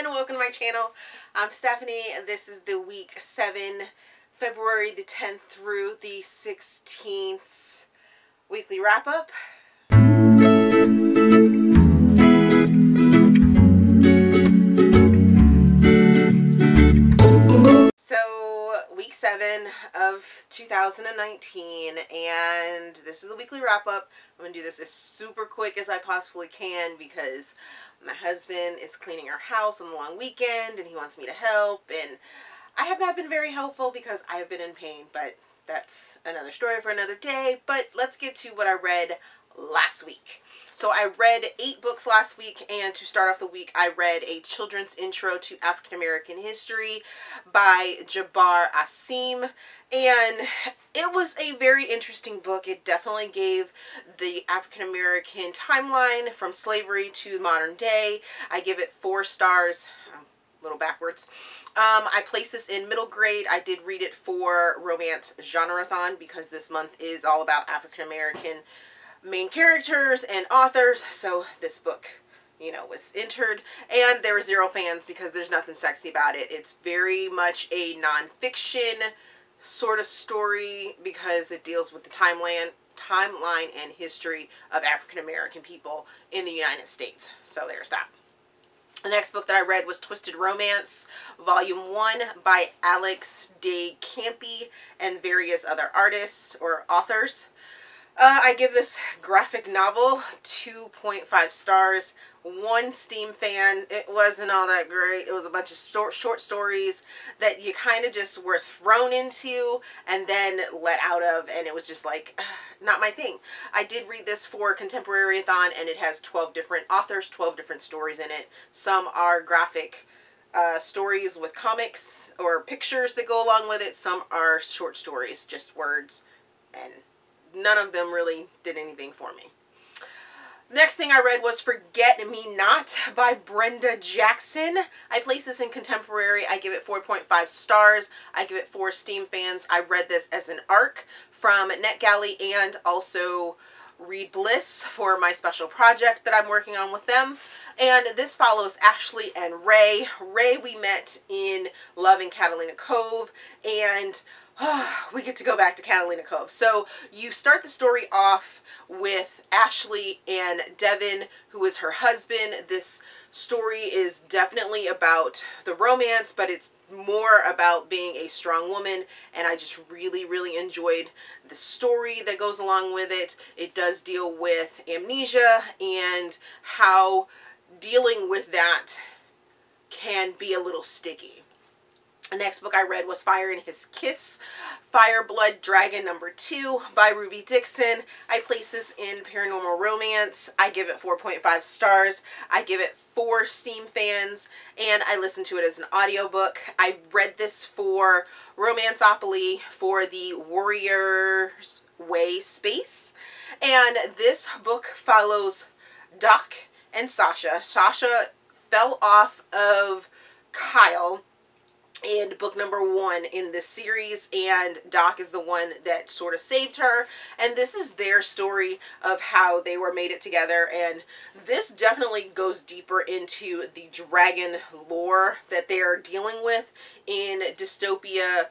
everyone, welcome to my channel. I'm Stephanie and this is the week 7, February the 10th through the 16th weekly wrap up. So week 7 of 2019, and this is the weekly wrap up. I'm going to do this as super quick as I possibly can because my husband is cleaning our house on the long weekend and he wants me to help, and I have not been very helpful because I have been in pain, but that's another story for another day. But let's get to what I read last week. So I read 8 books last week, and to start off the week I read A Children's Intro to African American History by Jabari Asim, and it was a very interesting book. It definitely gave the African American timeline from slavery to modern day. I give it 4 stars. A little backwards. I placed this in middle grade. I did read it for Romance Genre-a-thon because this month is all about African American main characters and authors, so this book, you know, was entered, and there were 0 fans because there's nothing sexy about it. It's very much a non-fiction sort of story because it deals with the timeline and history of African American people in the United States. So there's that. The next book that I read was Twisted Romance, Volume 1 by Alex de Campi and various other artists or authors. I give this graphic novel 2.5 stars. 1 Steam fan. It wasn't all that great. It was a bunch of short stories that you kind of just were thrown into and then let out of, and it was just like, not my thing. I did read this for Contemporary-a-thon, and it has 12 different authors, 12 different stories in it. Some are graphic stories with comics or pictures that go along with it. Some are short stories, just words, and none of them really did anything for me. Next thing I read was Forget Me Not by Brenda Jackson. I placed this in Contemporary. I give it 4.5 stars. I give it 4 Steam fans. I read this as an ARC from NetGalley and also Read Bliss for my special project that I'm working on with them. And this follows Ashley and Ray. Ray we met in Love in Catalina Cove, and we get to go back to Catalina Cove. So you start the story off with Ashley and Devin, who is her husband. This story is definitely about the romance, but it's more about being a strong woman, and I just really enjoyed the story that goes along with it. It does deal with amnesia and how dealing with that can be a little sticky. The next book I read was Fire in His Kiss, Fire Blood Dragon #2 by Ruby Dixon. I place this in Paranormal Romance. I give it 4.5 stars. I give it 4 Steam fans, and I listened to it as an audiobook. I read this for Romanceopoly for the Warrior's Way space, and this book follows Doc and Sasha. Sasha fell off of Kyle in book #1 in this series, and Doc is the one that sort of saved her, and this is their story of how they were made it together. And this definitely goes deeper into the dragon lore that they are dealing with in dystopia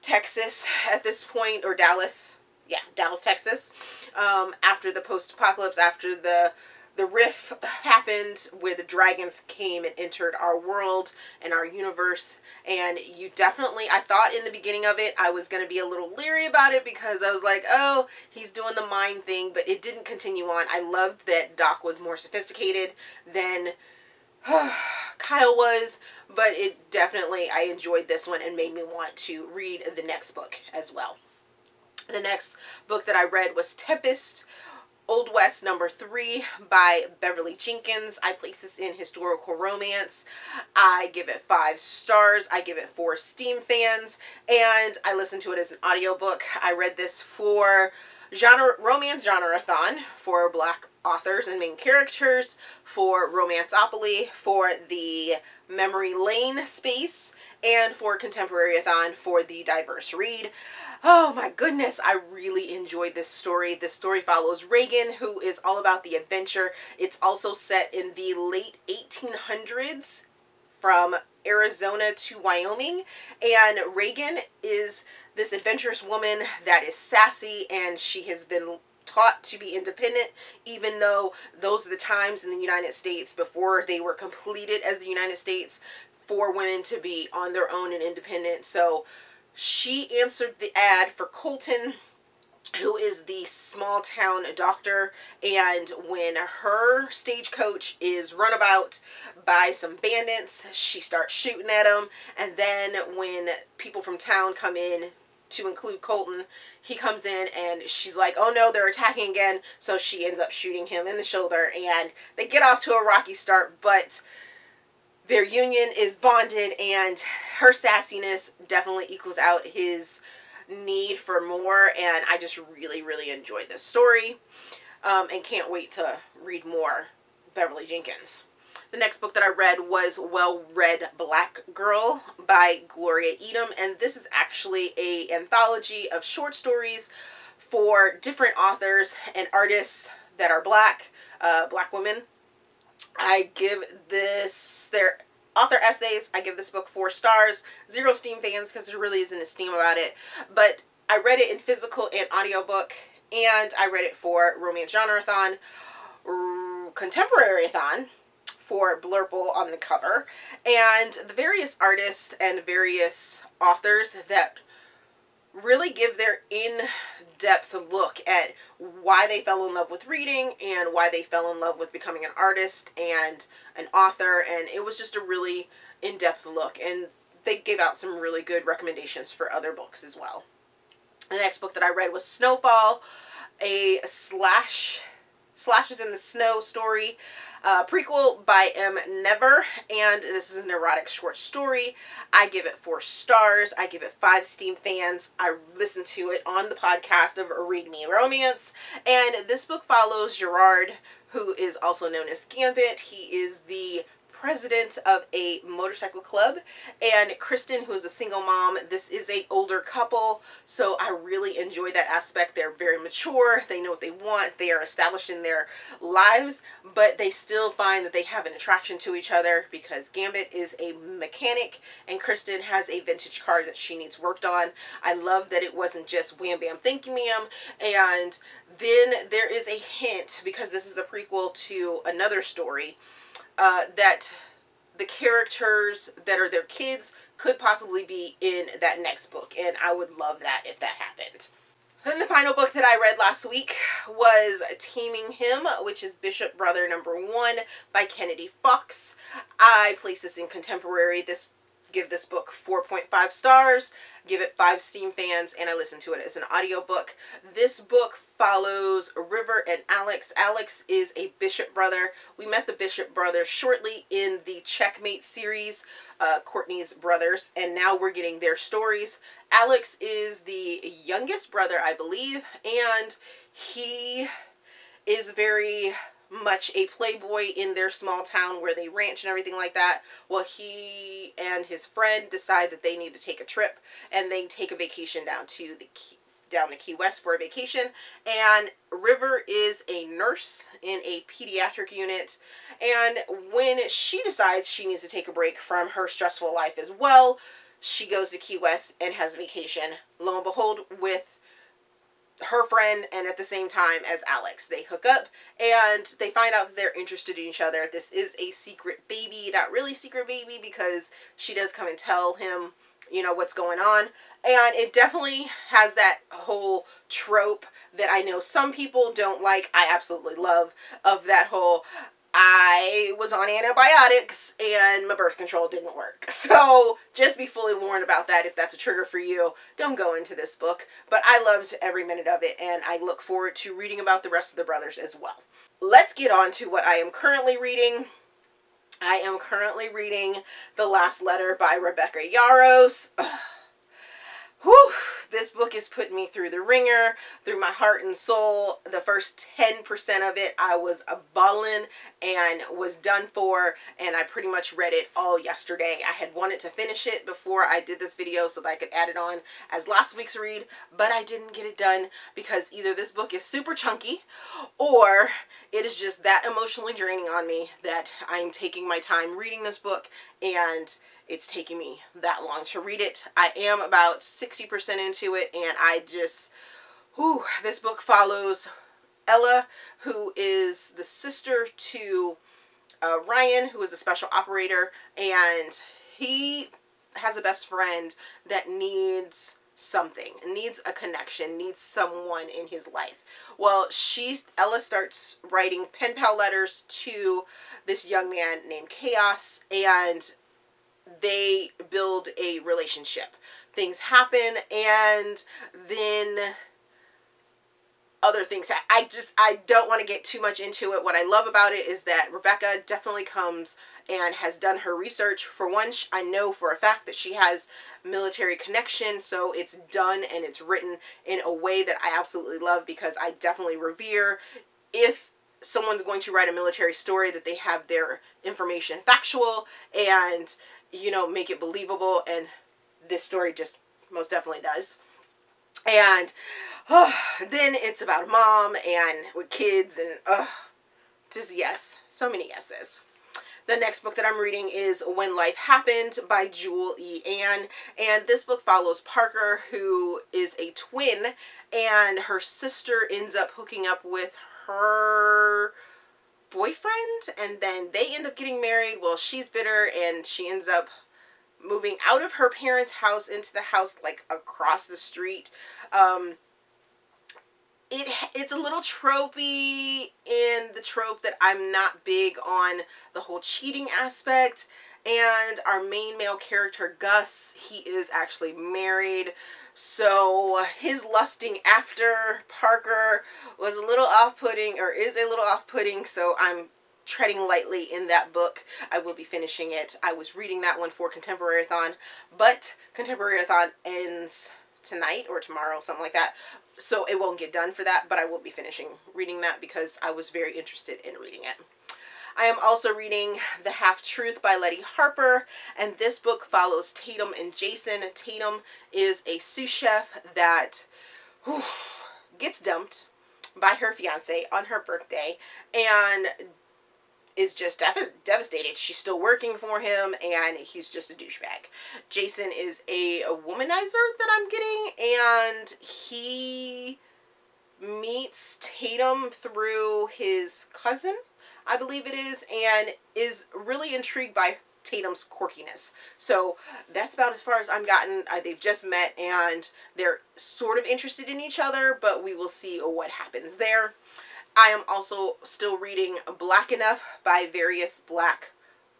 Texas at this point, or Dallas, yeah, Dallas, Texas, after the post-apocalypse, after the rift happened where the dragons came and entered our world and our universe. And you definitely, I thought in the beginning of it I was going to be a little leery about it because I was like, oh, he's doing the mind thing, but it didn't continue on. I loved that Doc was more sophisticated than Kyle was, but it definitely, I enjoyed this one and made me want to read the next book as well. The next book that I read was Tempest, Old West #3 by Beverly Jenkins. I place this in Historical Romance. I give it 5 stars. I give it 4 Steam fans, and I listened to it as an audiobook. I read this for Romance Genre-a-thon for Black authors and main characters, for Romanceopoly, for the Memory Lane space, and for Contemporary-a-thon for the diverse read. Oh my goodness, I really enjoyed this story. This story follows Reagan, who is all about the adventure. It's also set in the late 1800s from Arizona to Wyoming, and Reagan is this adventurous woman that is sassy, and she has been taught to be independent, even though those are the times in the United States before they were completed as the United States for women to be on their own and independent. So she answered the ad for Colton, who is the small town doctor, and when her stagecoach is run about by some bandits, she starts shooting at them, and then when people from town come in, to include Colton, he comes in and she's like, oh no, they're attacking again, so she ends up shooting him in the shoulder, and they get off to a rocky start, but their union is bonded, and her sassiness definitely equals out his need for more, and I just really enjoyed this story, and can't wait to read more Beverly Jenkins. The next book that I read was Well Read Black Girl by Gloria Edim, and this is actually an anthology of short stories for different authors and artists that are black women. I give this, their author essays, I give this book 4 stars. 0 Steam fans because there really isn't a Steam about it. But I read it in physical and audiobook, and I read it for Romance Genre-a-thon, Contemporary-a-thon for Blurple on the cover, and the various artists and various authors that really give their in-depth look at why they fell in love with reading and why they fell in love with becoming an artist and an author, and it was just a really in-depth look, and they gave out some really good recommendations for other books as well. The next book that I read was Snowfall, a Slashes in the Snow story, prequel by M. Never, and this is an erotic short story. I give it 4 stars. I give it 5 Steam fans. I listened to it on the podcast of Read Me Romance, and this book follows Gerard, who is also known as Gambit. He is the president of a motorcycle club, and Kristen, who is a single mom. This is a older couple, so I really enjoy that aspect. They're very mature, they know what they want, they are established in their lives, but they still find that they have an attraction to each other because Gambit is a mechanic and Kristen has a vintage car that she needs worked on. I love that it wasn't just wham bam thank you ma'am, and then there is a hint, because this is the prequel to another story, that the characters that are their kids could possibly be in that next book, and I would love that if that happened. Then the final book that I read last week was Taming Him, which is Bishop Brother #1 by Kennedy Fox. I place this in contemporary. Give this book 4.5 stars, give it 5 Steam fans, and I listened to it as an audiobook. This book follows River and Alex. Alex is a Bishop brother. We met the Bishop brothers shortly in the Checkmate series, Courtney's brothers, and now we're getting their stories. Alex is the youngest brother, I believe, and he is very much a playboy in their small town where they ranch and everything like that. Well, he and his friend decide that they need to take a trip, and they take a vacation down to Key West for a vacation, and River is a nurse in a pediatric unit, and when she decides she needs to take a break from her stressful life as well, she goes to Key West and has a vacation, lo and behold, with her friend, and at the same time as Alex. They hook up and they find out that they're interested in each other. This is a secret baby, not really secret baby, because she does come and tell him, you know, what's going on. And it definitely has that whole trope that I know some people don't like. I absolutely love, of that whole, I was on antibiotics and my birth control didn't work. So just be fully warned about that. If that's a trigger for you, don't go into this book. But I loved every minute of it, and I look forward to reading about the rest of the brothers as well. Let's get on to what I am currently reading. I am currently reading The Last Letter by Rebecca Yarros. Whew, this book is putting me through the ringer, through my heart and soul. The first 10% of it, I was bawling and was done for, and I pretty much read it all yesterday. I had wanted to finish it before I did this video so that I could add it on as last week's read, but I didn't get it done because either this book is super chunky or it is just that emotionally draining on me that I'm taking my time reading this book, and it's taking me that long to read it. I am about 60% into it, and I just, this book follows Ella, who is the sister to Ryan, who is a special operator, and he has a best friend that needs something, needs a connection, needs someone in his life. Well, Ella starts writing pen pal letters to this young man named Chaos, and they build a relationship. Things happen, and then other things. I don't want to get too much into it. What I love about it is that Rebecca definitely comes and has done her research. For one, I know for a fact that she has military connection, so it's done and it's written in a way that I absolutely love, because I definitely revere, if someone's going to write a military story, that they have their information factual and, you know, make it believable, and this story just most definitely does. And then it's about a mom and with kids, and just yes, so many yeses. The next book that I'm reading is When Life Happened by Jewel E. Ann, and this book follows Parker, who is a twin, and her sister ends up hooking up with her boyfriend, and then they end up getting married. Well, she's bitter, and she ends up moving out of her parents' house into the house like across the street. It's a little tropey in the trope that I'm not big on the whole cheating aspect, and our main male character, Gus, he is actually married, so his lusting after Parker was a little off-putting, or is a little off-putting, so I'm treading lightly in that book. I will be finishing it. I was reading that one for Contemporary-a-thon, but Contemporary-a-thon ends tonight or tomorrow, something like that, so it won't get done for that, but I will be finishing reading that because I was very interested in reading it. I am also reading The Half-Truth by Leddy Harper, and this book follows Tatum and Jason. Tatum is a sous chef that gets dumped by her fiance on her birthday and is just devastated. She's still working for him, and he's just a douchebag. Jason is a womanizer that I'm getting, and he meets Tatum through his cousin, I believe it is, and is really intrigued by Tatum's quirkiness. So that's about as far as I'm gotten. They've just met, and they're sort of interested in each other, but we will see what happens there. I am also still reading Black Enough by various Black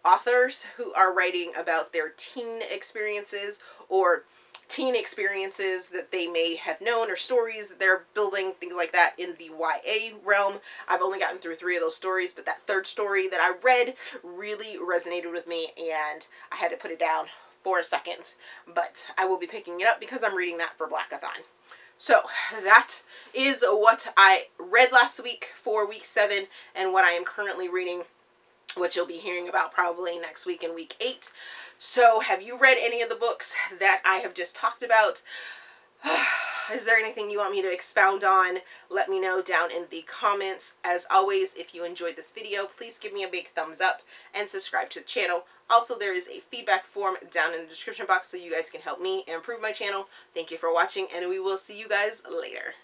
authors who are writing about their teen experiences, or teen experiences that they may have known, or stories that they're building, things like that in the YA realm. I've only gotten through 3 of those stories, but that third story that I read really resonated with me, and I had to put it down for a second, but I will be picking it up because I'm reading that for Blackathon. So that is what I read last week for week 7, and what I am currently reading, which you'll be hearing about probably next week in week 8. So have you read any of the books that I have just talked about? Is there anything you want me to expound on? Let me know down in the comments. As always, if you enjoyed this video, please give me a big thumbs up and subscribe to the channel. Also, there is a feedback form down in the description box so you guys can help me improve my channel. Thank you for watching, and we will see you guys later.